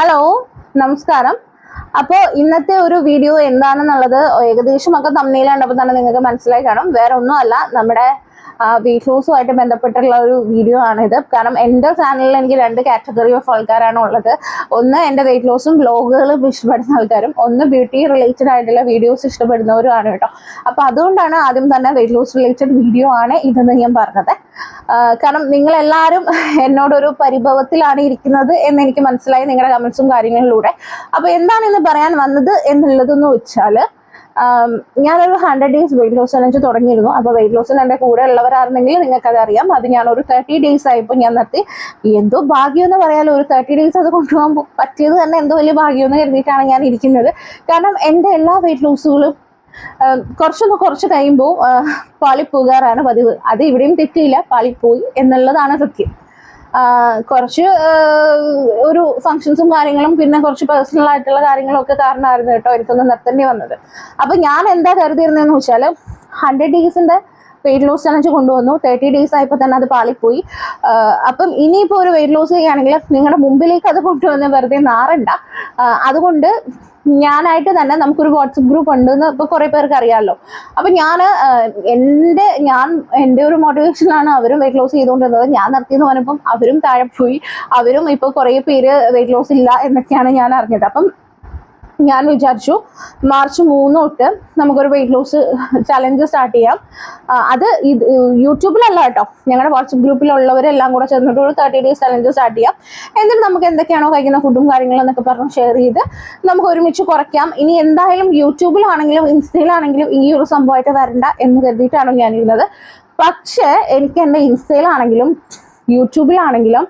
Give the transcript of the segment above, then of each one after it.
Hello, നമസ്കാരം. അപ്പോൾ ഇന്നത്തെ ഒരു വീഡിയോ എന്താണെന്നുള്ളത് ഏകദേശമൊക്കെ തമ്മിൽ കണ്ടപ്പോൾ തന്നെ നിങ്ങൾക്ക് മനസ്സിലായി കാണും. വേറെ ഒന്നുമല്ല, നമ്മുടെ വെയിറ്റ് ലോസുമായിട്ട് ബന്ധപ്പെട്ടുള്ള ഒരു വീഡിയോ ആണിത്. കാരണം എൻ്റെ ചാനലിൽ എനിക്ക് രണ്ട് കാറ്റഗറി ഓഫ് ആൾക്കാരാണ് ഉള്ളത്. ഒന്ന് എൻ്റെ വെയിറ്റ് ലോസും വ്ലോഗുകളും ഇഷ്ടപ്പെടുന്ന ആൾക്കാരും, ഒന്ന് ബ്യൂട്ടി റിലേറ്റഡ് ആയിട്ടുള്ള വീഡിയോസ് ഇഷ്ടപ്പെടുന്നവരുമാണ് കേട്ടോ. അപ്പോൾ അതുകൊണ്ടാണ് ആദ്യം തന്നെ വെയിറ്റ് ലോസ് റിലേറ്റഡ് വീഡിയോ ആണ് ഇതെന്ന് ഞാൻ പറഞ്ഞത്. കാരണം നിങ്ങളെല്ലാവരും എന്നോടൊരു പരിഭവത്തിലാണ് ഇരിക്കുന്നത് എന്ന് എനിക്ക് മനസ്സിലായി നിങ്ങളുടെ കമൻസും കാര്യങ്ങളിലൂടെ. അപ്പോൾ എന്താണ് ഇന്ന് പറയാൻ വന്നത് എന്നുള്ളതെന്ന് വെച്ചാൽ, ഞാനൊരു 100 days വെയിറ്റ് ലോസ് ചലഞ്ച് തുടങ്ങിയിരുന്നു. അപ്പോൾ വെയിറ്റ് ലോസിൽ എൻ്റെ കൂടെ ഉള്ളവരായിരുന്നെങ്കിൽ നിങ്ങൾക്കത് അറിയാം. അത് ഞാനൊരു 30 days ആയപ്പോൾ ഞാൻ നിർത്തി. എന്തോ ഭാഗ്യം എന്ന് പറയാലോ, ഒരു 30 days അത് കൊണ്ടുപോകാൻ പറ്റിയത് തന്നെ എന്തോ വലിയ ഭാഗ്യം എന്ന് കരുതിയിട്ടാണ് ഞാൻ ഇരിക്കുന്നത്. കാരണം എൻ്റെ എല്ലാ വെയിറ്റ് ലോസുകളും കുറച്ച് കഴിയുമ്പോൾ പാളിപ്പോകാറാണ് പതിവ്. അത് ഇവിടെയും തെറ്റിയില്ല, പാളിപ്പോയി എന്നുള്ളതാണ് സത്യം. കുറച്ച് ഒരു ഫങ്ഷൻസും കാര്യങ്ങളും പിന്നെ കുറച്ച് പേഴ്സണൽ ആയിട്ടുള്ള കാര്യങ്ങളും ഒക്കെ കാരണമായിരുന്നു കേട്ടോ എനിക്കൊന്ന് നിർത്തേണ്ടി വന്നത്. അപ്പം ഞാൻ എന്താ കരുതിയിരുന്നതെന്ന് വെച്ചാൽ, 100 days വെയിറ്റ് ലോസ് ചലഞ്ച് കൊണ്ടുവന്നു. 30 days ആയപ്പോൾ തന്നെ അത് പാളിപ്പോയി. അപ്പം ഇനിയിപ്പോൾ ഒരു വെയിറ്റ് ലോസ് ചെയ്യുകയാണെങ്കിൽ നിങ്ങളുടെ മുമ്പിലേക്ക് അത് കൊണ്ടുവന്ന് വെറുതെ നാറണ്ട. അതുകൊണ്ട് ഞാനായിട്ട് തന്നെ നമുക്കൊരു വാട്സപ്പ് ഗ്രൂപ്പ് ഉണ്ടെന്ന് ഇപ്പോൾ കുറേ പേർക്ക് അറിയാമല്ലോ. അപ്പം എൻ്റെ ഒരു മോട്ടിവേഷനാണ് അവരും വെയിറ്റ് ലോസ് ചെയ്തുകൊണ്ടിരുന്നത്. ഞാൻ നിർത്തിയെന്ന് പറഞ്ഞപ്പം അവരും താഴെ പോയി. അവരും ഇപ്പോൾ കുറേ പേര് വെയിറ്റ് ലോസ് ഇല്ല എന്നൊക്കെയാണ് ഞാൻ അറിഞ്ഞത്. അപ്പം ഞാൻ വിചാരിച്ചു മാർച്ച് 3 തൊട്ട് നമുക്കൊരു വെയിറ്റ് ലോസ് ചലഞ്ച് സ്റ്റാർട്ട് ചെയ്യാം. അത് യൂട്യൂബിലല്ല കേട്ടോ, ഞങ്ങളുടെ വാട്സപ്പ് ഗ്രൂപ്പിലുള്ളവരെല്ലാം കൂടെ ചേർന്നിട്ട് ഒരു 30 days ചലഞ്ച് സ്റ്റാർട്ട് ചെയ്യാം. എന്നിട്ട് നമുക്ക് എന്തൊക്കെയാണോ കഴിക്കുന്ന ഫുഡും കാര്യങ്ങളും എന്നൊക്കെ പറഞ്ഞ് ഷെയർ ചെയ്ത് നമുക്ക് ഒരുമിച്ച് കുറയ്ക്കാം. ഇനി എന്തായാലും യൂട്യൂബിലാണെങ്കിലും ഇൻസ്റ്റയിലാണെങ്കിലും ഈ ഒരു സംഭവമായിട്ട് വരണ്ട എന്ന് കരുതിയിട്ടാണ് ഞാനിരുന്നത്. പക്ഷേ എനിക്ക് എൻ്റെ ഇൻസ്റ്റയിലാണെങ്കിലും യൂട്യൂബിലാണെങ്കിലും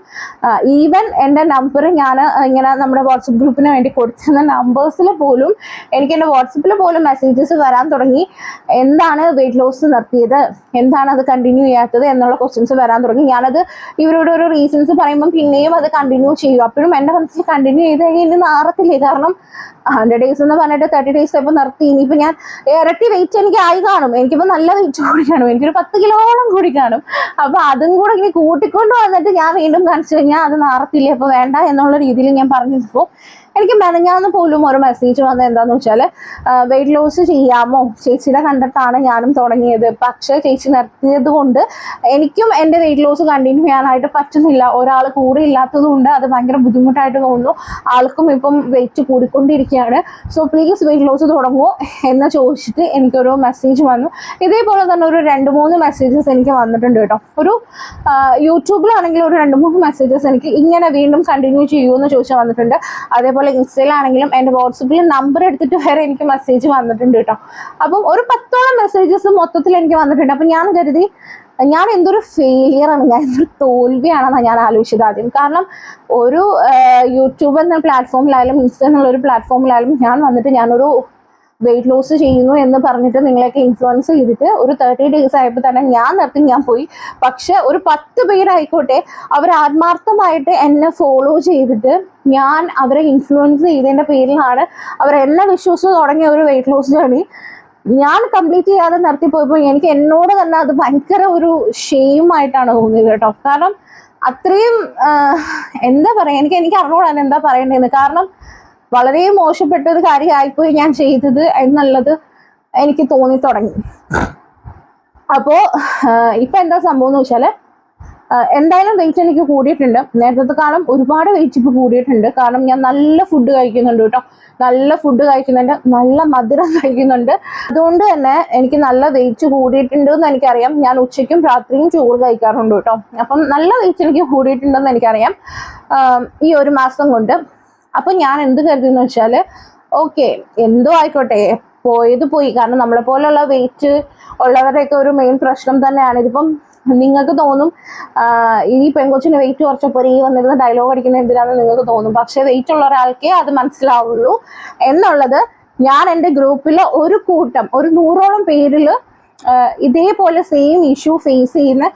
ഈവൻ എൻ്റെ നമ്പർ ഞാൻ ഇങ്ങനെ നമ്മുടെ വാട്സപ്പ് ഗ്രൂപ്പിന് വേണ്ടി കൊടുത്തിരുന്ന നമ്പേഴ്സിൽ പോലും എനിക്ക് എൻ്റെ വാട്സപ്പിൽ പോലും മെസ്സേജസ് വരാൻ തുടങ്ങി. എന്താണ് വെയിറ്റ് ലോസ് നിർത്തിയത്, എന്താണ് അത് കണ്ടിന്യൂ ചെയ്യാത്തത് എന്നുള്ള ക്വസ്റ്റ്യൻസ് വരാൻ തുടങ്ങി. ഞാനത് ഇവരോട് ഒരു റീസൺസ് പറയുമ്പം പിന്നെയും അത് കണ്ടിന്യൂ ചെയ്യും. അപ്പോഴും എൻ്റെ മനസ്സിൽ കണ്ടിന്യൂ ചെയ്ത് കഴിഞ്ഞാൽ ഇനി നാറത്തില്ലേ. കാരണം 100 days എന്ന് പറഞ്ഞിട്ട് 30 days ഇപ്പോൾ നിർത്തി. ഇനിയിപ്പോൾ ഞാൻ ഇരട്ടി വെയിറ്റ് എനിക്ക് ആയി കാണും. എനിക്കിപ്പോൾ നല്ല വെയിറ്റ് കൂടി കാണും, എനിക്കൊരു 10 കിലോളം കൂടി കാണും. അപ്പോൾ അതും കൂടെ ഇങ്ങനെ കൂട്ടിക്കൊണ്ട് വന്നിട്ട് ഞാൻ വീണ്ടും കാണിച്ചു കഴിഞ്ഞാൽ അത് നാറത്തില്ലേ, അപ്പോൾ വേണ്ട എന്നുള്ള രീതിയിൽ ഞാൻ പറഞ്ഞപ്പോൾ എനിക്ക് മെനഞ്ഞാന്ന് പോലും ഒരു മെസ്സേജ് വന്നത് എന്താണെന്ന് വെച്ചാൽ, വെയിറ്റ് ലോസ് ചെയ്യാമോ, ചേച്ചിയുടെ കണ്ടിട്ടാണ് ഞാനും തുടങ്ങിയത്, പക്ഷേ ചേച്ചി നിർത്തിയത് കൊണ്ട് എനിക്കും എൻ്റെ വെയിറ്റ് ലോസ് കണ്ടിന്യൂ ചെയ്യാനായിട്ട് പറ്റുന്നില്ല. ഒരാൾ കൂടെ ഇല്ലാത്തത് കൊണ്ട് അത് ഭയങ്കര ബുദ്ധിമുട്ടായിട്ട് തോന്നുന്നു. ആൾക്കും ഇപ്പം വെയിറ്റ് കൂടിക്കൊണ്ടിരിക്കുകയാണ്. സോ പ്ലീസ് വെയിറ്റ് ലോസ് തുടങ്ങുമോ എന്ന് ചോദിച്ചിട്ട് എനിക്കൊരു മെസ്സേജ് വന്നു. ഇതേപോലെ തന്നെ ഒരു 2-3 മെസ്സേജസ് എനിക്ക് വന്നിട്ടുണ്ട് കേട്ടോ. ഒരു യൂട്യൂബിലാണെങ്കിൽ ഒരു 2-3 മെസ്സേജസ് എനിക്ക് ഇങ്ങനെ വീണ്ടും കണ്ടിന്യൂ ചെയ്യുമെന്ന് ചോദിച്ചാൽ വന്നിട്ടുണ്ട്. അതേപോലെ ഇൻസ്റ്റയിലാണെങ്കിലും എൻ്റെ വാട്സപ്പിൽ നമ്പർ എടുത്തിട്ട് വരെ എനിക്ക് മെസ്സേജ് വന്നിട്ടുണ്ട് കേട്ടോ. അപ്പം ഒരു 10ഓളം മെസ്സേജസ് മൊത്തത്തിൽ എനിക്ക് വന്നിട്ടുണ്ട്. അപ്പം ഞാൻ കരുതി ഞാൻ എന്തൊരു ഫെയിലിയറാണ്, ഞാൻ എന്തൊരു തോൽവിയാണെന്നാണ് ഞാൻ ആലോചിച്ചത് ആദ്യം. കാരണം ഒരു യൂട്യൂബ് എന്ന പ്ലാറ്റ്ഫോമിലായാലും ഇൻസ്റ്റ എന്നുള്ളൊരു പ്ലാറ്റ്ഫോമിലായാലും ഞാൻ വന്നിട്ട് ഞാനൊരു വെയിറ്റ് ലോസ് ചെയ്യുന്നു എന്ന് പറഞ്ഞിട്ട് നിങ്ങളെയൊക്കെ ഇൻഫ്ലുവൻസ് ചെയ്തിട്ട് ഒരു 30 days ആയപ്പോൾ തന്നെ ഞാൻ നിർത്തി, ഞാൻ പോയി. പക്ഷെ ഒരു 10 പേരായിക്കോട്ടെ, അവർ ആത്മാർത്ഥമായിട്ട് എന്നെ ഫോളോ ചെയ്തിട്ട് ഞാൻ അവരെ ഇൻഫ്ലുവൻസ് ചെയ്തതിൻ്റെ പേരിലാണ് അവർ എന്നെ വിശ്വസിച്ച് തുടങ്ങിയ ഒരു വെയിറ്റ് ലോസ് ജേർണി ഞാൻ കംപ്ലീറ്റ് ചെയ്യാതെ നിർത്തിപ്പോയപ്പോൾ എനിക്ക് എന്നോട് തന്നെ അത് ഭയങ്കര ഒരു ഷെയിമായിട്ടാണ് തോന്നിയത് കേട്ടോ. കാരണം അത്രയും എന്താ പറയുക, എനിക്ക് അറിഞ്ഞൂടാണ് എന്താ പറയേണ്ടതെന്ന്. കാരണം വളരെ മോശപ്പെട്ട ഒരു കാര്യമായിപ്പോയി ഞാൻ ചെയ്തത് എന്നുള്ളത് എനിക്ക് തോന്നി തുടങ്ങി. അപ്പോൾ ഇപ്പം എന്താ സംഭവം എന്ന് വെച്ചാൽ, എന്തായാലും വെയിറ്റ് എനിക്ക് കൂടിയിട്ടുണ്ട്. നേരത്തെക്കാളും ഒരുപാട് വെയിറ്റ് ഇപ്പോൾ കൂടിയിട്ടുണ്ട്. കാരണം ഞാൻ നല്ല ഫുഡ് കഴിക്കുന്നുണ്ട് കേട്ടോ, നല്ല ഫുഡ് കഴിക്കുന്നുണ്ട്, നല്ല മധുരം കഴിക്കുന്നുണ്ട്. അതുകൊണ്ട് തന്നെ എനിക്ക് നല്ല വെയിറ്റ് കൂടിയിട്ടുണ്ട് എന്ന് എനിക്കറിയാം. ഞാൻ ഉച്ചയ്ക്കും രാത്രിയും ചോറ് കഴിക്കാറുണ്ട് കേട്ടോ. അപ്പം നല്ല വെയിറ്റ് എനിക്ക് കൂടിയിട്ടുണ്ടെന്ന് എനിക്കറിയാം ഈ ഒരു മാസം കൊണ്ട്. അപ്പം ഞാൻ എന്ത് കരുതുന്നു വെച്ചാൽ, ഓക്കെ എന്തോ ആയിക്കോട്ടെ, പോയത് പോയി. കാരണം നമ്മളെ പോലെയുള്ള വെയിറ്റ് ഉള്ളവരുടെയൊക്കെ ഒരു മെയിൻ പ്രശ്നം തന്നെയാണ് ഇതിപ്പം. നിങ്ങൾക്ക് തോന്നും ഈ പെൺകൊച്ചിന് വെയിറ്റ് കുറച്ചപ്പോൾ ഈ വന്നിരുന്ന ഡയലോഗ് അടിക്കുന്ന എന്തിനാണെന്ന് നിങ്ങൾക്ക് തോന്നും. പക്ഷേ വെയിറ്റ് ഉള്ള ഒരാൾക്കേ അത് മനസ്സിലാവുള്ളൂ എന്നുള്ളത് ഞാൻ എൻ്റെ ഗ്രൂപ്പിൽ ഒരു 100ഓളം പേരിൽ ഇതേപോലെ സെയിം ഇഷ്യൂ ഫേസ് ചെയ്യുന്ന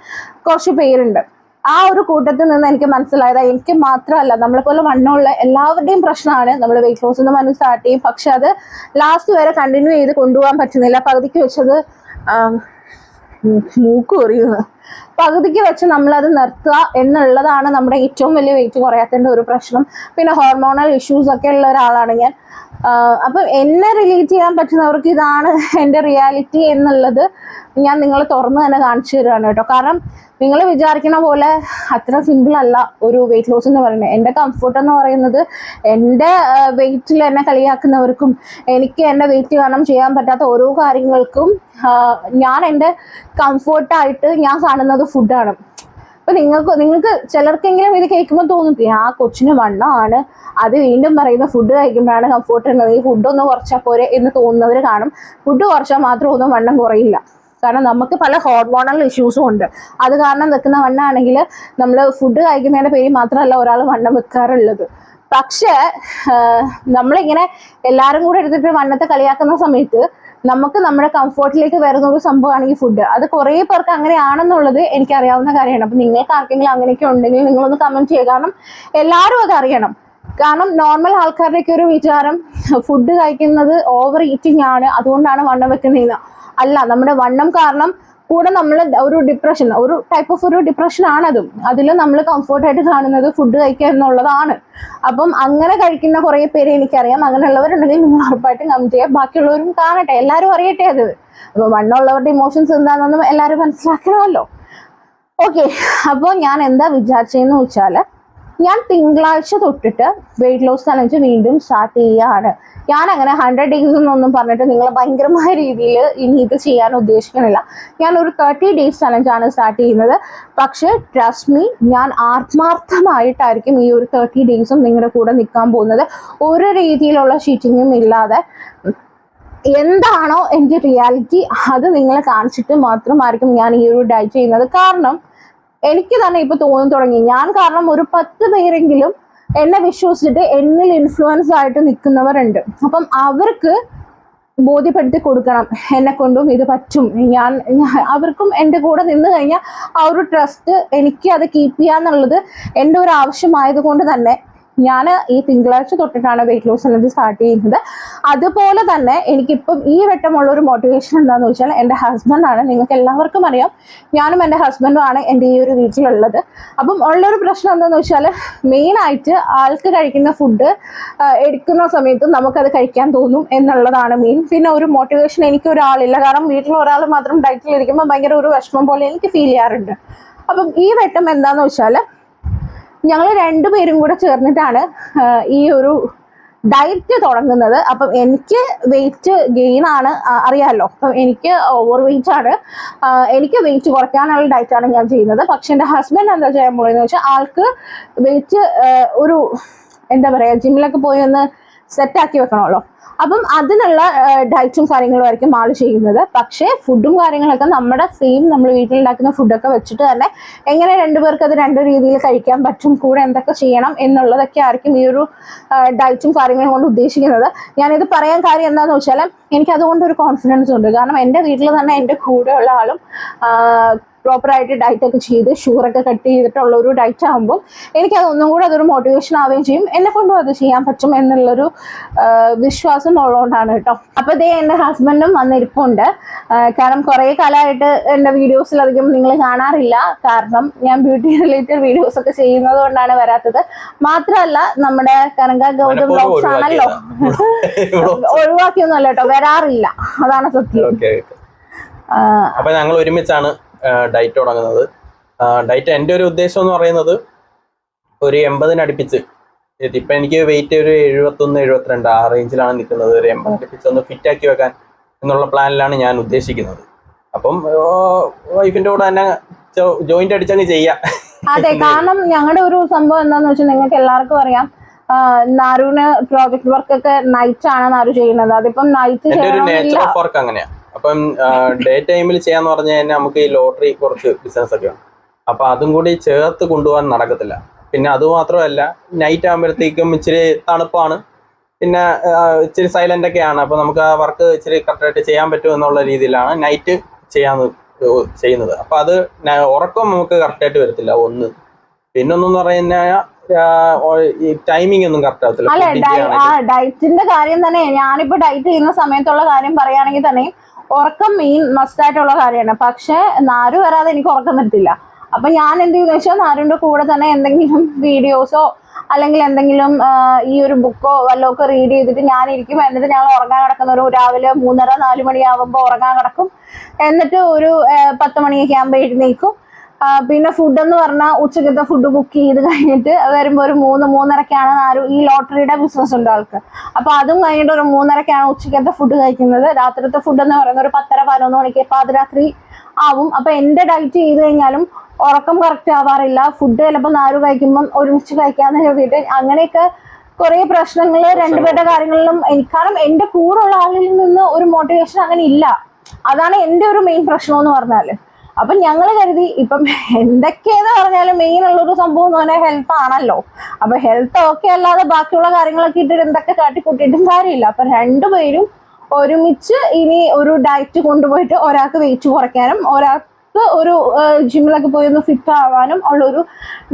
കുറച്ച് പേരുണ്ട്. ആ ഒരു കൂട്ടത്തിൽ നിന്ന് എനിക്ക് മനസ്സിലായത് എനിക്ക് മാത്രമല്ല, നമ്മളെപ്പോലെ വണ്ണമുള്ള എല്ലാവരുടെയും പ്രശ്നമാണ്. നമ്മൾ വെയിറ്റ് ലോസ് എന്ന് പറഞ്ഞ് സ്റ്റാർട്ട് ചെയ്യും, പക്ഷെ അത് ലാസ്റ്റ് വരെ കണ്ടിന്യൂ ചെയ്ത് കൊണ്ടുപോകാൻ പറ്റുന്നില്ല. പകുതിക്ക് വെച്ചത് മൂക്ക് കൊറിയുന്നത്. പകുതിക്ക് വെച്ച് നമ്മളത് നിർത്തുക എന്നുള്ളതാണ് നമ്മുടെ ഏറ്റവും വലിയ വെയിറ്റ് കുറയാത്തതിൻ്റെ ഒരു പ്രശ്നം. പിന്നെ ഹോർമോണൽ ഇഷ്യൂസ് ഒക്കെ ഉള്ള ഒരാളാണ് ഞാൻ. അപ്പം എന്നെ റിലേറ്റ് ചെയ്യാൻ പറ്റുന്നവർക്ക് ഇതാണ് എൻ്റെ റിയാലിറ്റി എന്നുള്ളത് ഞാൻ നിങ്ങളെ തുറന്ന് തന്നെ കാണിച്ചു തരുവാണ് കേട്ടോ. കാരണം നിങ്ങൾ വിചാരിക്കുന്ന പോലെ അത്ര സിമ്പിൾ അല്ല ഒരു വെയിറ്റ് ലോസ് എന്ന് പറയുന്നത്. എൻ്റെ കംഫർട്ട് എന്ന് പറയുന്നത് എൻ്റെ വെയിറ്റിൽ എന്നെ കളിയാക്കുന്നവർക്കും എനിക്ക് എൻ്റെ വെയിറ്റ് കാരണം ചെയ്യാൻ പറ്റാത്ത ഓരോ കാര്യങ്ങൾക്കും ഞാൻ എൻ്റെ കംഫർട്ടായിട്ട് ഞാൻ കാണുന്നത് ഫുഡാണ്. അപ്പൊ നിങ്ങൾക്ക് ചിലർക്കെങ്കിലും ഇത് കേൾക്കുമ്പോൾ തോന്നും ആ കൊച്ചിന് വണ്ണമാണ്, അത് വീണ്ടും പറയുന്ന ഫുഡ് കഴിക്കുമ്പോഴാണ് കംഫർട്ട് ഉള്ളത്, ഈ ഫുഡൊന്ന് കുറച്ചാൽ പോരെ എന്ന് തോന്നുന്നവർ കാണും. ഫുഡ് കുറച്ചാൽ മാത്രം ഒന്നും വണ്ണം കുറയില്ല. കാരണം നമുക്ക് പല ഹോർമോണൽ ഇഷ്യൂസും ഉണ്ട്. അത് കാരണം വെക്കുന്ന വണ്ണമാണെങ്കിൽ നമ്മൾ ഫുഡ് കഴിക്കുന്നതിൻ്റെ പേരിൽ മാത്രമല്ല ഒരാൾ വണ്ണം വെക്കാറുള്ളത്. പക്ഷേ നമ്മളിങ്ങനെ എല്ലാവരും കൂടെ എടുത്തിട്ട് വണ്ണത്തെ കളിയാക്കുന്ന സമയത്ത് നമുക്ക് നമ്മുടെ കംഫർട്ടിലേക്ക് വരുന്ന ഒരു സംഭവമാണ് ഈ ഫുഡ്. അത് കുറേ പേർക്ക് അങ്ങനെയാണെന്നുള്ളത് എനിക്കറിയാവുന്ന കാര്യമാണ്. അപ്പം നിങ്ങൾക്ക് ആർക്കെങ്കിലും അങ്ങനെയൊക്കെ ഉണ്ടെങ്കിൽ നിങ്ങളൊന്ന് കമൻറ്റ് ചെയ്യുക. കാരണം എല്ലാവരും അത് അറിയണം. കാരണം നോർമൽ ആൾക്കാരുടെയൊക്കെ ഒരു വിചാരം ഫുഡ് കഴിക്കുന്നത് ഓവർ ഈറ്റിംഗ് ആണ്, അതുകൊണ്ടാണ് വണ്ണം വെക്കുന്നതെന്ന്. അല്ല, നമ്മുടെ വണ്ണം കാരണം കൂടെ നമ്മൾ ഒരു ഡിപ്രഷൻ, ഒരു ടൈപ്പ് ഓഫ് ഒരു ഡിപ്രഷൻ ആണതും. അതിൽ നമ്മൾ കംഫർട്ടായിട്ട് കാണുന്നത് ഫുഡ് കഴിക്കുക എന്നുള്ളതാണ്. അപ്പം അങ്ങനെ കഴിക്കുന്ന കുറേ പേരെ എനിക്കറിയാം. അങ്ങനെയുള്ളവരുണ്ടെങ്കിൽ നിങ്ങൾ ഉറപ്പായിട്ടും കമൻറ്റ് ചെയ്യുക. ബാക്കിയുള്ളവരും കാണട്ടെ, എല്ലാവരും അറിയട്ടെ അത്. അപ്പോൾ വണ്ണമുള്ളവരുടെ ഇമോഷൻസ് എന്താണെന്നും എല്ലാവരും മനസ്സിലാക്കണമല്ലോ. ഓക്കെ, അപ്പോൾ ഞാൻ എന്താ വിചാരിച്ചതെന്ന് വെച്ചാൽ ഞാൻ തിങ്കളാഴ്ച തൊട്ടിട്ട് വെയിറ്റ് ലോസ് ചലഞ്ച് വീണ്ടും സ്റ്റാർട്ട് ചെയ്യുകയാണ്. ഞാൻ അങ്ങനെ 100 days എന്നൊന്നും പറഞ്ഞിട്ട് നിങ്ങൾ ഭയങ്കരമായ രീതിയിൽ ഇനി ഇത് ചെയ്യാൻ ഉദ്ദേശിക്കുന്നില്ല. ഞാനൊരു 30 days ചലഞ്ചാണ് സ്റ്റാർട്ട് ചെയ്യുന്നത്. പക്ഷേ ട്രസ്റ്റ് മീ, ഞാൻ ആത്മാർത്ഥമായിട്ടായിരിക്കും ഈ ഒരു 30 days നിങ്ങളുടെ കൂടെ നിൽക്കാൻ പോകുന്നത്. ഒരു രീതിയിലുള്ള ചീറ്റിങ്ങും ഇല്ലാതെ എന്താണോ എൻ്റെ റിയാലിറ്റി അത് നിങ്ങളെ കാണിച്ചിട്ട് മാത്രമായിരിക്കും ഞാൻ ഈ ഒരു ഡയറ്റ് ചെയ്യുന്നത്. കാരണം എനിക്ക് തന്നെ ഇപ്പൊ തോന്നി തുടങ്ങി, ഞാൻ കാരണം ഒരു 10 പേരെങ്കിലും എന്നെ വിശ്വസിച്ചിട്ട് എന്നിൽ ഇൻഫ്ലുവൻസ് ആയിട്ട് നിൽക്കുന്നവരുണ്ട്. അപ്പം അവർക്ക് ബോധ്യപ്പെടുത്തി കൊടുക്കണം എന്നെ കൊണ്ടും ഇത് പറ്റും. അവർക്കും എൻ്റെ കൂടെ നിന്ന് കഴിഞ്ഞാൽ ആ ഒരു ട്രസ്റ്റ് എനിക്ക് അത് കീപ്പ് ചെയ്യാന്നുള്ളത് എൻ്റെ ഒരു ആവശ്യമായത് കൊണ്ട് തന്നെ ഞാൻ ഈ തിങ്കളാഴ്ച തൊട്ടിട്ടാണ് വെയിറ്റ് ലോസ് ചലഞ്ച് സ്റ്റാർട്ട് ചെയ്യുന്നത്. അതുപോലെ തന്നെ എനിക്കിപ്പം ഈ വട്ടമുള്ളൊരു മോട്ടിവേഷൻ എന്താണെന്ന് വെച്ചാൽ എൻ്റെ ഹസ്ബൻഡാണ്. നിങ്ങൾക്ക് എല്ലാവർക്കും അറിയാം, ഞാനും എൻ്റെ ഹസ്ബൻഡുമാണ് എൻ്റെ ഈ ഒരു വീട്ടിലുള്ളത്. അപ്പം ഉള്ളൊരു പ്രശ്നം എന്താണെന്ന് വെച്ചാൽ മെയിനായിട്ട് ആൾക്ക് കഴിക്കുന്ന ഫുഡ് എടുക്കുന്ന സമയത്ത് നമുക്കത് കഴിക്കാൻ തോന്നും എന്നുള്ളതാണ് മെയിൻ. പിന്നെ ഒരു മോട്ടിവേഷൻ എനിക്കൊരാളില്ല. കാരണം വീട്ടിൽ ഒരാൾ മാത്രം ഡയറ്റിലിരിക്കുമ്പോൾ ഭയങ്കര ഒരു വിഷമം പോലെ എനിക്ക് ഫീൽ ചെയ്യാറുണ്ട്. അപ്പം ഈ വട്ടം എന്താണെന്ന് വെച്ചാൽ ഞങ്ങൾ 2 പേരും കൂടെ ചേർന്നിട്ടാണ് ഈ ഒരു ഡയറ്റ് തുടങ്ങുന്നത്. അപ്പം എനിക്ക് വെയിറ്റ് ഗെയിൻ ആണ്, അറിയാമല്ലോ. അപ്പം എനിക്ക് ഓവർ വെയിറ്റ് ആണ്. എനിക്ക് വെയിറ്റ് കുറയ്ക്കാനുള്ള ഡയറ്റാണ് ഞാൻ ചെയ്യുന്നത്. പക്ഷെ എൻ്റെ ഹസ്ബൻഡ് എന്താ ചെയ്യാൻ പോകുന്നതെന്ന് വെച്ചാൽ ആൾക്ക് വെയിറ്റ് ഒരു എന്താ പറയുക, ജിമ്മിലൊക്കെ പോയി ഒന്ന് സെറ്റാക്കി വെക്കണമല്ലോ. അപ്പം അതിനുള്ള ഡയറ്റും കാര്യങ്ങളും ആയിരിക്കും ആൾ ചെയ്യുന്നത്. പക്ഷേ ഫുഡും കാര്യങ്ങളൊക്കെ നമ്മുടെ നമ്മൾ വീട്ടിലുണ്ടാക്കുന്ന ഫുഡൊക്കെ വെച്ചിട്ട് തന്നെ എങ്ങനെ 2 പേർക്ക് അത് 2 രീതിയിൽ കഴിക്കാൻ പറ്റും, കൂടെ എന്തൊക്കെ ചെയ്യണം എന്നുള്ളതൊക്കെ ആയിരിക്കും ഈ ഒരു ഡയറ്റും കാര്യങ്ങളും കൊണ്ട് ഉദ്ദേശിക്കുന്നത്. ഞാനിത് പറയാൻ കാര്യം എന്താണെന്ന് വെച്ചാൽ എനിക്കതുകൊണ്ടൊരു കോൺഫിഡൻസ് ഉണ്ട്. കാരണം എൻ്റെ വീട്ടിൽ തന്നെ എൻ്റെ കൂടെയുള്ള ആളും പ്രോപ്പറായിട്ട് ഡയറ്റൊക്കെ ചെയ്ത് ഷുഗറൊക്കെ കട്ട് ചെയ്തിട്ടുള്ള ഒരു ഡയറ്റ് ആകുമ്പോൾ എനിക്കതൊന്നും കൂടെ അതൊരു മോട്ടിവേഷൻ ആവുകയും ചെയ്യും. എന്നെ കൊണ്ടും അത് ചെയ്യാൻ പറ്റും എന്നുള്ളൊരു വിശ്വാസം ഉള്ളതുകൊണ്ടാണ് കേട്ടോ. അപ്പോൾ ഇതേ എൻ്റെ ഹസ്ബൻഡും വന്നിരിപ്പുണ്ട്. കാരണം കുറേ കാലമായിട്ട് എൻ്റെ വീഡിയോസിലധികം നിങ്ങൾ കാണാറില്ല. കാരണം ഞാൻ ബ്യൂട്ടി റിലേറ്റഡ് വീഡിയോസ് ഒക്കെ ചെയ്യുന്നത് കൊണ്ടാണ് വരാത്തത്. മാത്രമല്ല നമ്മുടെ കനക ഗൗതം വ്ലോഗ്സ് ആണല്ലോ, ഒഴിവാക്കിയൊന്നുമല്ല കേട്ടോ, വരാറില്ല, അതാണ് സത്യം. അപ്പൊ ഞങ്ങൾ ഒരുമിച്ചാണ് ഡയറ്റ് തുടങ്ങുന്നത്. ഡയറ്റ് എൻ്റെ ഒരു ഉദ്ദേശം എന്ന് പറയുന്നത് ഒരു 80 അടുപ്പിച്ച്, ഇപ്പം എനിക്ക് വെയിറ്റ് ഒരു 71-72 ആ റേഞ്ചിലാണ് നിൽക്കുന്നത്. ഒരു 80 അടുപ്പിച്ച് ഒന്ന് ഫിറ്റ് ആക്കി വെക്കാൻ എന്നുള്ള പ്ലാനിലാണ് ഞാൻ ഉദ്ദേശിക്കുന്നത്. അപ്പം വൈഫിൻ്റെ കൂടെ തന്നെ ജോയിന്റ് അടിച്ചങ്ങ് ചെയ്യാം. അതെ, കാരണം ഞങ്ങളുടെ ഒരു സംഭവം എന്താണെന്ന് വെച്ചാൽ നിങ്ങൾക്ക് എല്ലാവർക്കും അറിയാം, നാരുവിന് പ്രോജക്ട് വർക്ക് ഒക്കെ നൈറ്റ് ആണ് നാരു ചെയ്യുന്നത്. അതിപ്പം നൈറ്റ് നേച്ചർ ഓഫ് വർക്ക് അങ്ങനെയാ. അപ്പം ഡേ ടൈമിൽ ചെയ്യാന്ന് പറഞ്ഞു കഴിഞ്ഞാൽ നമുക്ക് ഈ ലോട്ടറി കുറച്ച് ബിസിനസ് ഒക്കെ ഉണ്ട്. അപ്പൊ അതും കൂടി ചേർത്ത് കൊണ്ടുപോകാൻ നടക്കത്തില്ല. പിന്നെ അതുമാത്രമല്ല, നൈറ്റ് ആകുമ്പോഴത്തേക്കും ഇച്ചിരി തണുപ്പാണ്, പിന്നെ ഇച്ചിരി സൈലന്റ് ഒക്കെയാണ്. അപ്പൊ നമുക്ക് ആ വർക്ക് ഇച്ചിരി കറക്റ്റായിട്ട് ചെയ്യാൻ പറ്റും എന്നുള്ള രീതിയിലാണ് നൈറ്റ് ചെയ്യുന്നത്. അപ്പൊ അത് ഉറക്കം നമുക്ക് കറക്റ്റായിട്ട് വരത്തില്ല. ഒന്ന് പിന്നൊന്നെന്ന് പറഞ്ഞാൽ ഈ ടൈമിംഗ് ഒന്നും കറക്റ്റ് ആവത്തില്ല. ഡയറ്റിന്റെ കാര്യം തന്നെ ഞാനിപ്പോ ഡയറ്റ് ചെയ്യുന്ന സമയത്തുള്ള കാര്യം പറയുകയാണെങ്കിൽ തന്നെ ഉറക്കം മെയിൻ മസ്റ്റായിട്ടുള്ള കാര്യമാണ്. പക്ഷെ നാരു വരാതെ എനിക്ക് ഉറക്കം പറ്റില്ല. അപ്പൊ ഞാൻ എന്ത് ചെയ്യുന്ന വെച്ചാൽ നാരുവിന്റെ കൂടെ തന്നെ എന്തെങ്കിലും വീഡിയോസോ അല്ലെങ്കിൽ എന്തെങ്കിലും ഈ ഒരു ബുക്കോ വല്ലതും ഒക്കെ റീഡ് ചെയ്തിട്ട് ഞാനിരിക്കും. എന്നിട്ട് ഞങ്ങൾ ഉറങ്ങാൻ കിടക്കുന്ന ഒരു രാവിലെ 3:30-4 മണിയാവുമ്പോൾ ഉറങ്ങാൻ കിടക്കും. എന്നിട്ട് ഒരു 10 മണിയൊക്കെ ആകുമ്പോൾ എഴുന്നേക്കും. പിന്നെ ഫുഡ് എന്ന് പറഞ്ഞാൽ ഉച്ചക്കത്തെ ഫുഡ് കുക്ക് ചെയ്ത് കഴിഞ്ഞിട്ട് വരുമ്പോൾ ഒരു 3-3:30ക്കാണ് ഈ ലോട്ടറിയുടെ ബിസിനസ് ഉണ്ട് ആൾക്ക്. അപ്പൊ അതും കഴിഞ്ഞിട്ട് ഒരു 3:30ക്കാണ് ഉച്ചക്കത്തെ ഫുഡ് കഴിക്കുന്നത്. രാത്രിത്തെ ഫുഡ് എന്ന് പറയുന്നത് ഒരു 10:30-11 മണിക്ക് പാതിരാത്രി ആവും. അപ്പൊ എന്റെ ഡയറ്റ് ചെയ്ത് കഴിഞ്ഞാലും ഉറക്കം കറക്റ്റ് ആവാറില്ല. ഫുഡ് ചിലപ്പോൾ നാരു കഴിക്കുമ്പം ഒരുമിച്ച് കഴിക്കാന്ന് കരുതിയിട്ട് അങ്ങനെയൊക്കെ കുറെ പ്രശ്നങ്ങൾ രണ്ടുപേരുടെ കാര്യങ്ങളിലും കാരണം എന്റെ കൂടെ ഉള്ള ആളിൽ നിന്ന് ഒരു മോട്ടിവേഷൻ അങ്ങനെ ഇല്ല. അതാണ് എന്റെ ഒരു മെയിൻ പ്രശ്നം എന്ന് പറഞ്ഞാല്. അപ്പൊ ഞങ്ങൾ കരുതി ഇപ്പം എന്തൊക്കെയെന്ന് പറഞ്ഞാലും മെയിൻ ഉള്ളൊരു സംഭവം എന്ന് പറഞ്ഞാൽ ഹെൽത്ത് ആണല്ലോ. അപ്പൊ ഹെൽത്ത് ഓക്കെ അല്ലാതെ ബാക്കിയുള്ള കാര്യങ്ങളൊക്കെ ഇട്ടിട്ട് എന്തൊക്കെ കാട്ടിക്കൂട്ടിയിട്ടും കാര്യമില്ല. അപ്പൊ രണ്ടുപേരും ഒരുമിച്ച് ഇനി ഒരു ഡയറ്റ് കൊണ്ടുപോയിട്ട് ഒരാൾക്ക് വെയിറ്റ് കുറയ്ക്കാനും ഒരാൾക്ക് ഒരു ജിമ്മിലൊക്കെ പോയി ഒന്ന് ഫിറ്റ് ആവാനും ഉള്ള ഒരു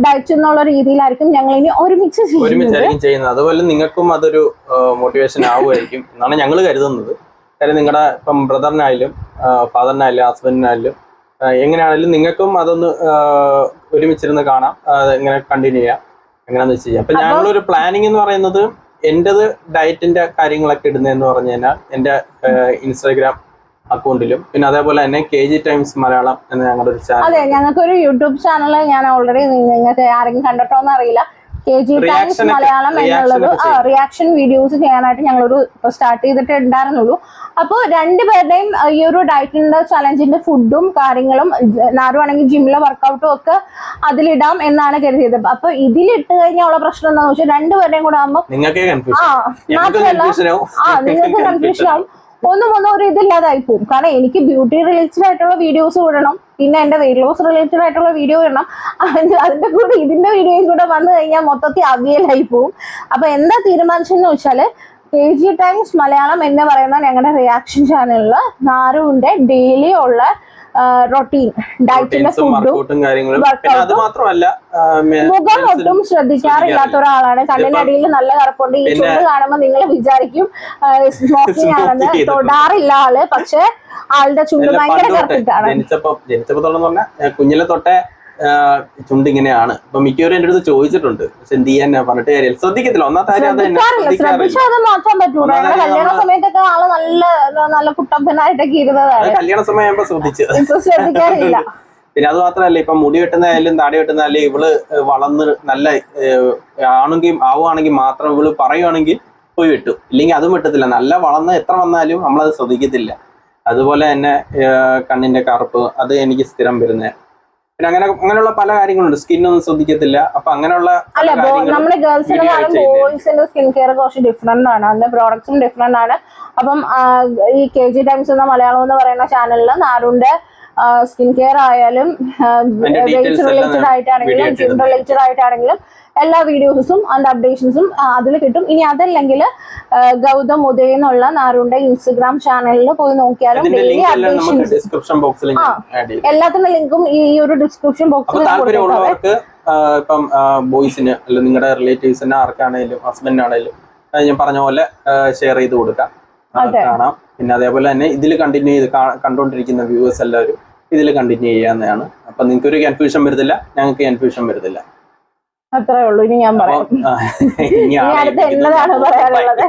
ഡയറ്റ് എന്നുള്ള രീതിയിലായിരിക്കും ഞങ്ങൾ ഇനി ഒരുമിച്ചായിരിക്കും ചെയ്യുന്നത്. അതുപോലെ നിങ്ങൾക്കും അതൊരു മോട്ടിവേഷൻ ആവുമായിരിക്കും എന്നാണ് ഞങ്ങൾ കരുതുന്നത്. കാര്യം നിങ്ങളുടെ ഇപ്പം ബ്രദറിനായാലും ഫാദറിനായാലും ഹസ്ബൻഡിനായാലും എങ്ങനെയാണെങ്കിലും നിങ്ങൾക്കും അതൊന്ന് ഒരുമിച്ചിരുന്ന് കാണാം, ഇങ്ങനെ കണ്ടിന്യൂ ചെയ്യാം, എങ്ങനെയാന്ന് വെച്ച് കഴിഞ്ഞാൽ. അപ്പൊ ഞങ്ങളൊരു പ്ലാനിങ് എന്ന് പറയുന്നത് എന്റേത് ഡയറ്റിന്റെ കാര്യങ്ങളൊക്കെ ഇടുന്നതെന്ന് പറഞ്ഞു കഴിഞ്ഞാൽ എന്റെ ഇൻസ്റ്റാഗ്രാം അക്കൗണ്ടിലും പിന്നെ അതേപോലെ തന്നെ KG ടൈംസ് മലയാളം എന്ന ഞങ്ങളുടെ ഒരു ചാനൽ. അതെ, ഞങ്ങൾക്കൊരു യൂട്യൂബ് ചാനൽ ഞാൻ ഓൾറെഡി നിങ്ങൾക്ക് ആരെങ്കിലും കണ്ടിട്ടോന്ന് അറിയില്ല. KG ടൈംസ് മലയാളം എന്നുള്ളത് റിയാക്ഷൻ വീഡിയോസ് ചെയ്യാനായിട്ട് ഞങ്ങളൊരു സ്റ്റാർട്ട് ചെയ്തിട്ട് ഉണ്ടായിരുന്നുള്ളൂ. അപ്പോൾ രണ്ടുപേരുടെയും ഈ ഒരു ഡയറ്റിന്റെ ചലഞ്ചിന്റെ ഫുഡും കാര്യങ്ങളും നാരുവാണെങ്കിൽ ജിമ്മിലെ വർക്കൗട്ടും ഒക്കെ അതിലിടാം എന്നാണ് കരുതിയത്. അപ്പൊ ഇതിലിട്ട് കഴിഞ്ഞാൽ ഉള്ള പ്രശ്നം എന്താണെന്ന് വെച്ചാൽ രണ്ടുപേരുടെയും കൂടെ ആകുമ്പോൾ നിങ്ങൾക്ക് കൺഫ്യൂഷൻ ആവും. ഒന്നും ഒരു ഇതില്ലാതായി പോകും. കാരണം എനിക്ക് ബ്യൂട്ടി റിലേറ്റഡ് ആയിട്ടുള്ള വീഡിയോസ് ഇടണം, പിന്നെ എന്റെ വെയിറ്റ് ലോസ് റിലേറ്റഡ് ആയിട്ടുള്ള വീഡിയോ ഇടണം. അതിന്റെ കൂടെ ഇതിന്റെ വീഡിയോയും കൂടെ വന്നു കഴിഞ്ഞാൽ മൊത്തത്തിൽ അവിയലായി പോകും. അപ്പൊ എന്താ തീരുമാനിച്ചെന്ന് വെച്ചാല് KG ടൈംസ് മലയാളം എന്ന് പറയുന്ന ഞങ്ങളുടെ റിയാക്ഷൻ ചാനലില് നാരുവിന്റെ ഡെയിലി ഉള്ള റൊട്ടീൻ ഡയറ്റിന്റെ ഫുഡും മുഖം ഒട്ടും ശ്രദ്ധിക്കാറില്ലാത്ത ഒരാളാണ്. കണ്ണിനടിയിൽ നല്ല കറുപ്പുണ്ട്. ഈ ചുണ്ട് കാണുമ്പോൾ നിങ്ങൾ വിചാരിക്കും സ്മോക്കിംഗ് ആണെന്ന്. തൊടാറില്ല ആള്, പക്ഷെ ആളുടെ ചുണ്ട് ഭയങ്കര കറുത്തിട്ടാണ്. കുഞ്ഞിലെ തൊട്ടേ ചുണ്ട് ഇങ്ങനെയാണ്. അപ്പൊ മിക്കവരും എന്റെ അടുത്ത് ചോദിച്ചിട്ടുണ്ട്, പക്ഷെ എന്ത് ചെയ്യാൻ പറഞ്ഞിട്ട് കാര്യം ശ്രദ്ധിക്കത്തില്ല. ശ്രദ്ധിച്ചാൽ മാറ്റാൻ പറ്റൂല. കല്യാണ സമയത്തൊക്കെ ആള് നല്ല കുട്ടപ്പനായിട്ടൊക്കെ ഇരുന്നതാണ്. കല്യാണ സമയം ശ്രദ്ധിക്കാറില്ല. പിന്നെ അത് മാത്രമല്ല, ഇപ്പൊ മുടി വെട്ടുന്നതായാലും താടി വെട്ടുന്നതായാലും ഇവള് വളർന്ന് നല്ല ആവുകയാണെങ്കിൽ മാത്രം ഇവള് പറയുവാണെങ്കിൽ പോയി വെട്ടും, ഇല്ലെങ്കിൽ അതും വെട്ടത്തില്ല. നല്ല വളർന്ന് എത്ര വന്നാലും നമ്മളത് ശ്രദ്ധിക്കത്തില്ല. അതുപോലെ തന്നെ കണ്ണിന്റെ കറുപ്പ് അത് എനിക്ക് സ്ഥിരം വരുന്നത്. പിന്നെ അങ്ങനെയുള്ള പല കാര്യങ്ങളുണ്ട്. സ്കിന്നൊന്നും ശ്രദ്ധിക്കത്തില്ല. അപ്പൊ അങ്ങനെയുള്ള നമ്മുടെ ഗേൾസിന്റെ ബോയ്സിന്റെ സ്കിൻ കെയർ കുറച്ച് ഡിഫറെന്റ് ആണ്. അതിന്റെ പ്രോഡക്ട്സും ഡിഫറെന്റ് ആണ്. അപ്പം ഈ KG ടൈംസ് എന്ന മലയാളം എന്ന് പറയുന്ന ചാനലിൽ നാരുന്റെ സ്കിൻ കെയർ ആയാലും വെയിറ്റ് റിലേറ്റഡ് ആയിട്ടാണെങ്കിലും ജിം റിലേറ്റഡ് ആയിട്ടാണെങ്കിലും എല്ലാ വീഡിയോസും അതിന്റെ അപ്ഡേഷൻസും അതിൽ കിട്ടും. ഇനി അതല്ലെങ്കിൽ ഗൗതം ഉദയ എന്നുള്ള നാരുന്റെ ഇൻസ്റ്റഗ്രാം ചാനലിൽ പോയി നോക്കിയാലും ഡെയിലി അപ്ഡേഷൻസ് എല്ലാത്തിന്റെ ലിങ്കും ഈ ഒരു ഡിസ്ക്രിപ്ഷൻ ബോക്സിൽ ഇപ്പം ബോയ്സിന് അല്ല നിങ്ങളുടെ റിലേറ്റീവ്സിന് ആർക്കാണേലും ഹസ്ബൻഡിനാണേലും ഞാൻ പറഞ്ഞ പോലെ ഷെയർ ചെയ്ത് കൊടുക്കാം, കാണാം. പിന്നെ അതേപോലെ തന്നെ ഇതിൽ കണ്ടിന്യൂ ചെയ്ത് കണ്ടുകൊണ്ടിരിക്കുന്ന വ്യൂവേഴ്സ് എല്ലാവരും ഇതിൽ കണ്ടിന്യൂ ചെയ്യാവുന്നതാണ്. അപ്പൊ നിങ്ങൾക്ക് ഒരു കൺഫ്യൂഷൻ വരുന്നില്ല, ഞങ്ങൾക്ക് കൺഫ്യൂഷൻ വരുന്നില്ല. അത്രേ ഉള്ളൂ. ഇനി ഞാൻ പറയാം, ഇനി അടുത്ത് എന്നതാണ് പറയാനുള്ളത്.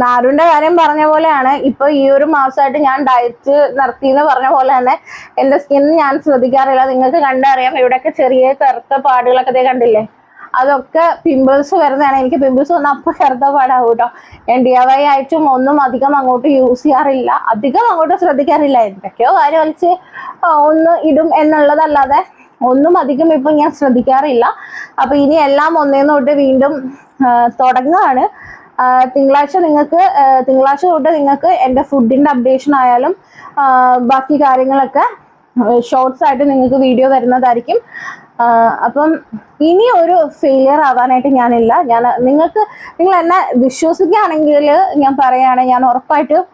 നാരുന്റെ കാര്യം പറഞ്ഞ പോലെയാണ്. ഇപ്പൊ ഈ ഒരു മാസമായിട്ട് ഞാൻ ഡയറ്റ് നിർത്തി എന്ന് പറഞ്ഞ പോലെ തന്നെ എന്റെ സ്കിൻ ഞാൻ ശ്രദ്ധിക്കാറില്ല. നിങ്ങൾക്ക് കണ്ടറിയാം, ഇവിടെയൊക്കെ ചെറിയ കറുത്ത പാടുകളൊക്കെ കണ്ടില്ലേ, അതൊക്കെ പിമ്പിൾസ് വരുന്നതാണ്. എനിക്ക് പിമ്പിൾസ് വന്നാൽ അപ്പം കറുത്ത പാടാവും കേട്ടോ. ഞാൻ DIY ആയിട്ടും ഒന്നും അധികം അങ്ങോട്ട് യൂസ് ചെയ്യാറില്ല, അധികം അങ്ങോട്ട് ശ്രദ്ധിക്കാറില്ല. എന്തൊക്കെയോ കാര്യം വലിച്ച് ഒന്ന് ഇടും എന്നുള്ളതല്ലാതെ ഒന്നും അധികം ഇപ്പം ഞാൻ ശ്രദ്ധിക്കാറില്ല. അപ്പൊ ഇനി എല്ലാം ഒന്നേന്ന് തൊട്ട് വീണ്ടും തുടങ്ങുകയാണ്. തിങ്കളാഴ്ച തൊട്ട് നിങ്ങൾക്ക് എൻ്റെ ഫുഡിന്റെ അപ്ഡേഷൻ ആയാലും ബാക്കി കാര്യങ്ങളൊക്കെ ഷോർട്സ് ആയിട്ട് നിങ്ങൾക്ക് വീഡിയോ വരുന്നതായിരിക്കും. അപ്പം ഇനി ഒരു ഫെയിലിയർ ആവാനായിട്ട് ഞാനില്ല. നിങ്ങൾ എന്നെ വിശ്വസിക്കുകയാണെങ്കിൽ ഞാൻ പറയുകയാണ്, ഞാൻ ഉറപ്പായിട്ടും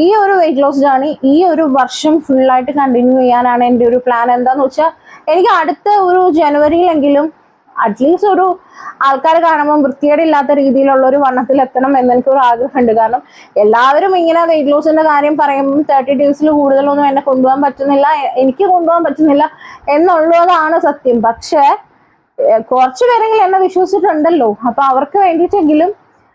ഈ ഒരു വെയിറ്റ് ലോസ് ജേർണി ഈ ഒരു വർഷം ഫുള്ളായിട്ട് കണ്ടിന്യൂ ചെയ്യാനാണ് എൻ്റെ ഒരു പ്ലാൻ. എന്താന്ന് വെച്ചാൽ എനിക്ക് അടുത്ത ഒരു ജനുവരിയിലെങ്കിലും അറ്റ്ലീസ്റ്റ് ഒരു ആൾക്കാർ കാണുമ്പോൾ വൃത്തികേടില്ലാത്ത രീതിയിലുള്ള ഒരു വണ്ണത്തിലെത്തണം എന്ന് എനിക്കൊരു ആഗ്രഹമുണ്ട്. കാരണം എല്ലാവരും ഇങ്ങനെ വെയിറ്റ് ലോസിന്റെ കാര്യം പറയുമ്പോൾ 30 ഡേയ്സിൽ കൂടുതലൊന്നും എന്നെ കൊണ്ടുപോകാൻ പറ്റുന്നില്ല, എനിക്ക് കൊണ്ടുപോകാൻ പറ്റുന്നില്ല എന്നുള്ളതാണ് സത്യം. പക്ഷേ കുറച്ചു പേരെങ്കിലും എന്നെ വിശ്വസിച്ചിട്ടുണ്ടല്ലോ. അപ്പൊ അവർക്ക് വേണ്ടിയിട്ടെങ്കിലും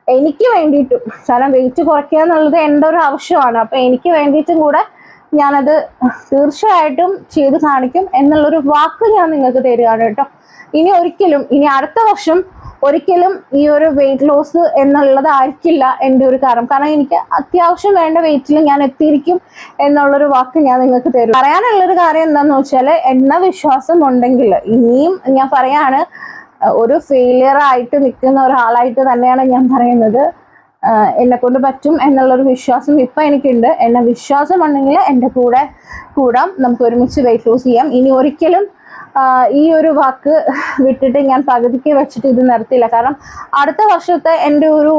എനിക്ക് വേണ്ടിയിട്ടും, കാരണം വെയിറ്റ് കുറയ്ക്കുക എന്നുള്ളത് എൻ്റെ ഒരു ആവശ്യമാണ്. അപ്പൊ എനിക്ക് വേണ്ടിയിട്ടും കൂടെ ഞാനത് തീർച്ചയായിട്ടും ചെയ്ത് കാണിക്കും എന്നുള്ളൊരു വാക്ക് ഞാൻ നിങ്ങൾക്ക് തരികയാണ് കേട്ടോ. ഇനി അടുത്ത വർഷം ഒരിക്കലും ഈ ഒരു വെയിറ്റ് ലോസ് എന്നുള്ളതായിരിക്കില്ല എൻ്റെ ഒരു കാരണം എനിക്ക് അത്യാവശ്യം വേണ്ട വെയിറ്റിൽ ഞാൻ എത്തിയിരിക്കും എന്നുള്ളൊരു വാക്ക് ഞാൻ നിങ്ങൾക്ക് തരും. പറയാനുള്ളൊരു കാര്യം എന്താണെന്ന് വെച്ചാൽ, എന്നെ വിശ്വാസം ഉണ്ടെങ്കിൽ, ഇനിയും ഞാൻ പറയാണ്, ഒരു ഫെയിലിയർ ആയിട്ട് നിൽക്കുന്ന ഒരാളായിട്ട് തന്നെയാണ് ഞാൻ പറയുന്നത്, എന്നെ കൊണ്ട് പറ്റും എന്നുള്ളൊരു വിശ്വാസം ഇപ്പം എനിക്കുണ്ട്. എന്നെ വിശ്വാസം ഉണ്ടെങ്കിൽ എൻ്റെ കൂടെ കൂടാം, നമുക്ക് ഒരുമിച്ച് വെയിറ്റ് ലോസ് ചെയ്യാം. ഇനി ഒരിക്കലും ഈ ഒരു വാക്ക് വിട്ടിട്ട് ഞാൻ പകുതിക്ക് വെച്ചിട്ട് ഇത് നിർത്തില്ല. കാരണം അടുത്ത വർഷത്തെ എൻ്റെ ഒരു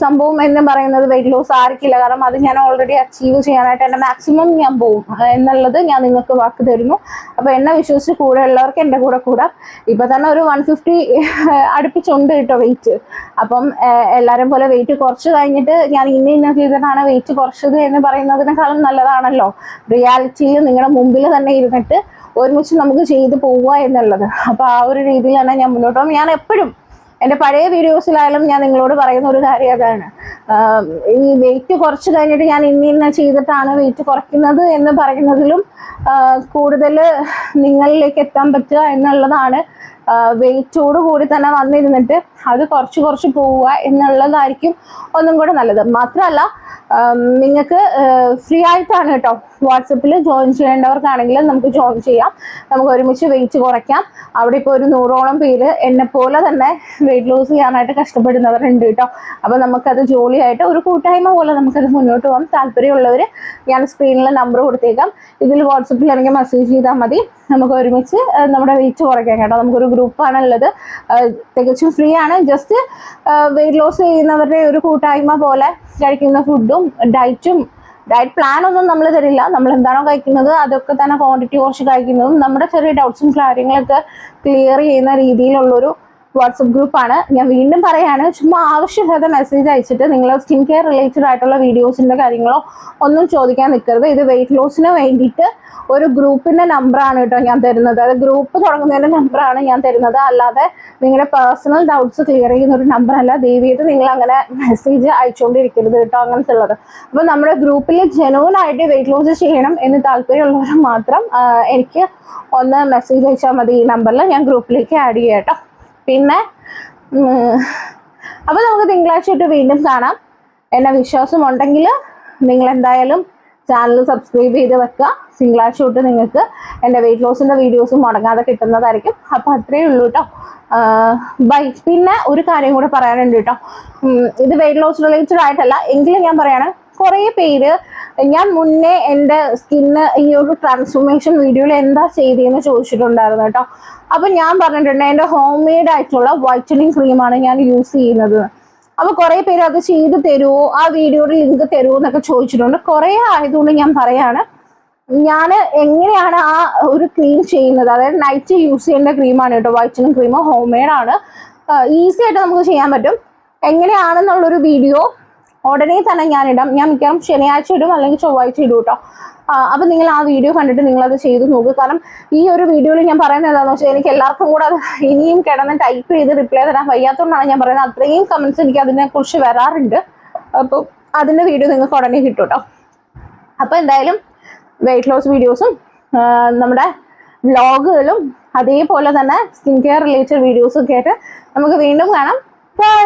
സംഭവം എന്ന് പറയുന്നത് വെയിറ്റ് ലോസ് ആയിരിക്കില്ല. കാരണം അത് ഞാൻ ഓൾറെഡി അച്ചീവ് ചെയ്യാനായിട്ട് എൻ്റെ മാക്സിമം ഞാൻ പോകും എന്നുള്ളത് ഞാൻ നിങ്ങൾക്ക് വാക്ക് തരുന്നു. അപ്പോൾ എന്നെ വിശ്വസിച്ച് കൂടെ ഉള്ളവർക്ക് എൻ്റെ കൂടെ കൂടാം. ഇപ്പം തന്നെ ഒരു 150 അടുപ്പിച്ചുണ്ട് കേട്ടോ വെയിറ്റ്. അപ്പം എല്ലാവരും പോലെ വെയിറ്റ് കുറച്ച് കഴിഞ്ഞിട്ട് ഞാൻ ഇന്ന ചെയ്തിട്ടാണ് വെയിറ്റ് കുറച്ചത് എന്ന് പറയുന്നതിനേക്കാളും നല്ലതാണല്ലോ റിയാലിറ്റിയിൽ നിങ്ങളുടെ മുമ്പിൽ തന്നെ ഇരുന്നിട്ട് ഒരുമിച്ച് നമുക്ക് ചെയ്ത് പോവുക എന്നുള്ളത്. അപ്പോൾ ആ ഒരു രീതിയിലാണ് ഞാൻ മുന്നോട്ട് പോകും. ഞാൻ എപ്പോഴും എൻ്റെ പഴയ വീഡിയോസിലായാലും ഞാൻ നിങ്ങളോട് പറയുന്ന ഒരു കാര്യം അതാണ്, ഈ വെയിറ്റ് കുറച്ച് കഴിഞ്ഞിട്ട് ഞാൻ ഇന്ന ചെയ്തിട്ടാണ് വെയിറ്റ് കുറയ്ക്കുന്നത് എന്ന് പറയുന്നതിലും കൂടുതൽ നിങ്ങളിലേക്ക് എത്താൻ പറ്റുക എന്നുള്ളതാണ്. വെയിറ്റോട് കൂടി തന്നെ വന്നിരുന്നിട്ട് അത് കുറച്ച് പോവുക എന്നുള്ളതായിരിക്കും ഒന്നും കൂടെ നല്ലത്. മാത്രമല്ല നിങ്ങൾക്ക് ഫ്രീ ആയിട്ടാണ് കേട്ടോ വാട്സപ്പിൽ ജോയിൻ ചെയ്യേണ്ടവർക്കാണെങ്കിൽ നമുക്ക് ജോയിൻ ചെയ്യാം, നമുക്ക് ഒരുമിച്ച് വെയിറ്റ് കുറയ്ക്കാം. അവിടെ ഇപ്പോൾ ഒരു 100ഓളം പേര് എന്നെ പോലെ തന്നെ വെയിറ്റ് ലോസ് ചെയ്യാനായിട്ട് കഷ്ടപ്പെടുന്നവരുണ്ട് കേട്ടോ. അപ്പോൾ നമുക്കത് ജോലിയായിട്ട് ഒരു കൂട്ടായ്മ പോലെ നമുക്കത് മുന്നോട്ട് പോകാം. താല്പര്യമുള്ളവർ ഞാൻ സ്ക്രീനിൽ നമ്പർ കൊടുത്തേക്കാം, ഇതിൽ വാട്സപ്പിൽ എനിക്ക് മെസ്സേജ് ചെയ്താൽ മതി, നമുക്ക് ഒരുമിച്ച് നമ്മുടെ വെയിറ്റ് കുറയ്ക്കാം കേട്ടോ. നമുക്കൊരു ഗ്രൂപ്പാണുള്ളത്, തികച്ചും ഫ്രീ ആണ്. ജസ്റ്റ് വെയിറ്റ് ലോസ് ചെയ്യുന്നവരുടെ ഒരു കൂട്ടായ്മ പോലെ കഴിക്കുന്ന ഫുഡും ഡയറ്റ് പ്ലാൻ ഒന്നും നമ്മൾ തരില്ല. നമ്മൾ എന്താണോ കഴിക്കുന്നത് അതൊക്കെ തന്നെ ക്വാണ്ടിറ്റി കുറച്ച് കഴിക്കുന്നതും നമ്മുടെ ചെറിയ ഡൗട്ട്സും കാര്യങ്ങളൊക്കെ ക്ലിയർ ചെയ്യുന്ന രീതിയിലുള്ളൊരു വാട്സപ്പ് ഗ്രൂപ്പാണ്. ഞാൻ വീണ്ടും പറയാണ്, ചുമ്മാ ആവശ്യമില്ലാത്ത മെസ്സേജ് അയച്ചിട്ട് നിങ്ങൾ സ്കിൻ കെയർ റിലേറ്റഡ് ആയിട്ടുള്ള വീഡിയോസിൻ്റെ കാര്യങ്ങളോ ഒന്നും ചോദിക്കാൻ നിൽക്കരുത്. ഇത് വെയിറ്റ് ലോസിന് വേണ്ടിയിട്ട് ഒരു ഗ്രൂപ്പിൻ്റെ നമ്പറാണ് കേട്ടോ ഞാൻ തരുന്നത്. അത് ഗ്രൂപ്പ് തുടങ്ങുന്നതിൻ്റെ നമ്പറാണ് ഞാൻ തരുന്നത്, അല്ലാതെ നിങ്ങളുടെ പേഴ്സണൽ ഡൗട്ട്സ് ക്ലിയർ ചെയ്യുന്ന ഒരു നമ്പറല്ല. ദയവേത് നിങ്ങൾ അങ്ങനെ മെസ്സേജ് അയച്ചുകൊണ്ടിരിക്കരുത് കേട്ടോ, അങ്ങനത്തെ ഉള്ളത്. അപ്പോൾ നമ്മുടെ ഗ്രൂപ്പിൽ ജെന്യൂൻ ആയിട്ട് വെയിറ്റ് ലോസ് ചെയ്യണം എന്ന് താല്പര്യമുള്ളവർ മാത്രം എനിക്ക് ഒന്ന് മെസ്സേജ് അയച്ചാൽ മതി. ഈ നമ്പറിൽ ഞാൻ ഗ്രൂപ്പിലേക്ക് ആഡ് ചെയ്യാം കേട്ടോ. പിന്നെ അപ്പോൾ നമുക്ക് തിങ്കളാഴ്ച വീണ്ടും കാണാം. എന്നെ വിശ്വാസം ഉണ്ടെങ്കിൽ നിങ്ങൾ എന്തായാലും ചാനൽ സബ്സ്ക്രൈബ് ചെയ്ത് വെക്കുക. തിങ്കളാഴ്ച തൊട്ട് നിങ്ങൾക്ക് എൻ്റെ വെയിറ്റ് ലോസിൻ്റെ വീഡിയോസും മുടങ്ങാതെ കിട്ടുന്നതായിരിക്കും. അപ്പോൾ അത്രയേ ഉള്ളൂ കേട്ടോ. ബൈ. പിന്നെ ഒരു കാര്യം കൂടെ പറയാനുണ്ട് കേട്ടോ, ഇത് വെയിറ്റ് ലോസ് റിലേറ്റഡ് ആയിട്ടല്ല എങ്കിലും ഞാൻ പറയാണ്, കുറേ പേര് ഞാൻ മുന്നേ എൻ്റെ സ്കിന്ന് ഈ ഒരു ട്രാൻസ്ഫോർമേഷൻ വീഡിയോയിൽ എന്താ ചെയ്തതെന്ന് ചോദിച്ചിട്ടുണ്ടായിരുന്നു കേട്ടോ. അപ്പം ഞാൻ പറഞ്ഞിട്ടുണ്ട് എൻ്റെ ഹോം മെയ്ഡ് ആയിട്ടുള്ള വൈറ്റനിങ് ക്രീമാണ് ഞാൻ യൂസ് ചെയ്യുന്നത്. അപ്പോൾ കുറേ പേര് അത് ചെയ്ത് തരുമോ, ആ വീഡിയോയുടെ ലിങ്ക് തരുമോ എന്നൊക്കെ ചോദിച്ചിട്ടുണ്ട്. കുറേ ആയതുകൊണ്ട് ഞാൻ പറയാണ്, ഞാൻ എങ്ങനെയാണ് ആ ഒരു ക്രീം ചെയ്യുന്നത്, അതായത് നൈറ്റ് യൂസ് ചെയ്യേണ്ട ക്രീമാണ് കേട്ടോ, വൈറ്റനിങ് ക്രീം ഹോം മെയ്ഡ് ആണ്, ഈസി ആയിട്ട് നമുക്ക് ചെയ്യാൻ പറ്റും. എങ്ങനെയാണെന്നുള്ളൊരു വീഡിയോ ഉടനെ തന്നെ ഞാൻ മിക്കവാറും ശനിയാഴ്ച ഇടും അല്ലെങ്കിൽ ചൊവ്വാഴ്ച ഇടും കേട്ടോ. അപ്പം നിങ്ങൾ ആ വീഡിയോ കണ്ടിട്ട് നിങ്ങളത് ചെയ്ത് നോക്കുക. കാരണം ഈ ഒരു വീഡിയോയിൽ ഞാൻ പറയുന്നത് എന്താണെന്ന് വെച്ചാൽ, എനിക്ക് എല്ലാവർക്കും കൂടെ അത് ഇനിയും കിടന്ന് ടൈപ്പ് ചെയ്ത് റിപ്ലൈ തരാൻ വയ്യാത്തതുകൊണ്ടാണ് ഞാൻ പറയുന്നത്. അത്രയും കമൻറ്റ്സ് എനിക്ക് അതിനെക്കുറിച്ച് വരാറുണ്ട്. അപ്പോൾ അതിൻ്റെ വീഡിയോ നിങ്ങൾക്ക് ഉടനെ കിട്ടും കേട്ടോ. അപ്പോൾ എന്തായാലും വെയിറ്റ് ലോസ് വീഡിയോസും നമ്മുടെ വ്ളോഗുകളും അതേപോലെ തന്നെ സ്കിൻ കെയർ റിലേറ്റഡ് വീഡിയോസും ഒക്കെ ആയിട്ട് നമുക്ക് വീണ്ടും കാണാം. ബൈ.